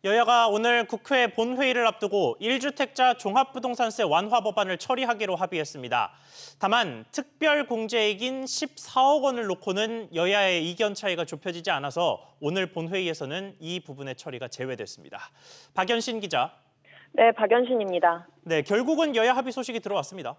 여야가 오늘 국회 본회의를 앞두고 1주택자 종합부동산세 완화 법안을 처리하기로 합의했습니다. 다만 특별공제액인 14억 원을 놓고는 여야의 이견 차이가 좁혀지지 않아서 오늘 본회의에서는 이 부분의 처리가 제외됐습니다. 박연신 기자. 네, 박연신입니다. 네, 결국은 여야 합의 소식이 들어왔습니다.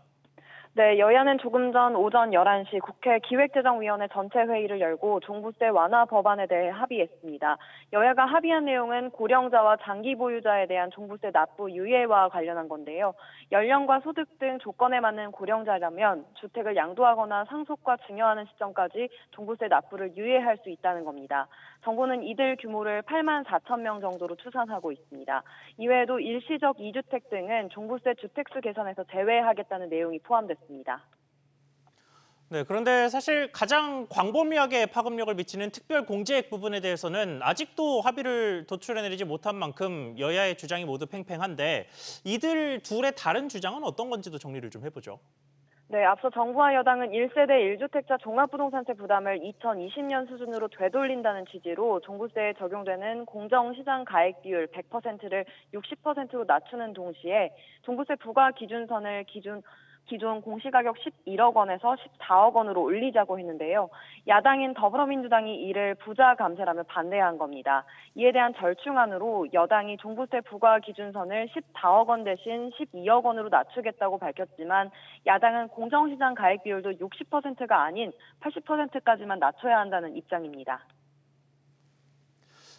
네, 여야는 조금 전 오전 11시 국회 기획재정위원회 전체 회의를 열고 종부세 완화 법안에 대해 합의했습니다. 여야가 합의한 내용은 고령자와 장기 보유자에 대한 종부세 납부 유예와 관련한 건데요. 연령과 소득 등 조건에 맞는 고령자라면 주택을 양도하거나 상속과 증여하는 시점까지 종부세 납부를 유예할 수 있다는 겁니다. 정부는 이들 규모를 8만 4천 명 정도로 추산하고 있습니다. 이외에도 일시적 2주택 등은 종부세 주택수 계산에서 제외하겠다는 내용이 포함됐습니다. 네, 그런데 사실 가장 광범위하게 파급력을 미치는 특별공제액 부분에 대해서는 아직도 합의를 도출해내지 못한 만큼 여야의 주장이 모두 팽팽한데 이들 둘의 다른 주장은 어떤 건지도 정리를 좀 해보죠. 네, 앞서 정부와 여당은 1세대 1주택자 종합부동산세 부담을 2020년 수준으로 되돌린다는 취지로 종부세에 적용되는 공정시장 가액 비율 100%를 60%로 낮추는 동시에 종부세 부과 기준선을 기존 공시가격 11억 원에서 14억 원으로 올리자고 했는데요. 야당인 더불어민주당이 이를 부자 감세라며 반대한 겁니다. 이에 대한 절충안으로 여당이 종부세 부과 기준선을 14억 원 대신 12억 원으로 낮추겠다고 밝혔지만 야당은 공정시장 가액 비율도 60%가 아닌 80%까지만 낮춰야 한다는 입장입니다.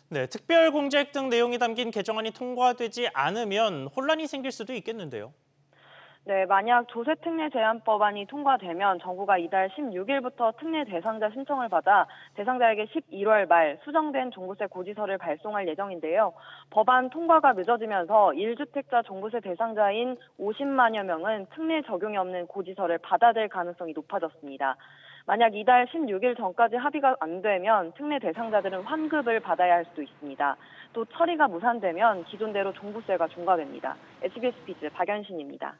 네, 특별공제액 등 내용이 담긴 개정안이 통과되지 않으면 혼란이 생길 수도 있겠는데요. 네, 만약 조세특례 제한법안이 통과되면 정부가 이달 16일부터 특례 대상자 신청을 받아 대상자에게 11월 말 수정된 종부세 고지서를 발송할 예정인데요. 법안 통과가 늦어지면서 1주택자 종부세 대상자인 50만여 명은 특례 적용이 없는 고지서를 받아들 가능성이 높아졌습니다. 만약 이달 16일 전까지 합의가 안 되면 특례 대상자들은 환급을 받아야 할 수도 있습니다. 또 처리가 무산되면 기존대로 종부세가 중과됩니다. SBS 비즈 박연신입니다.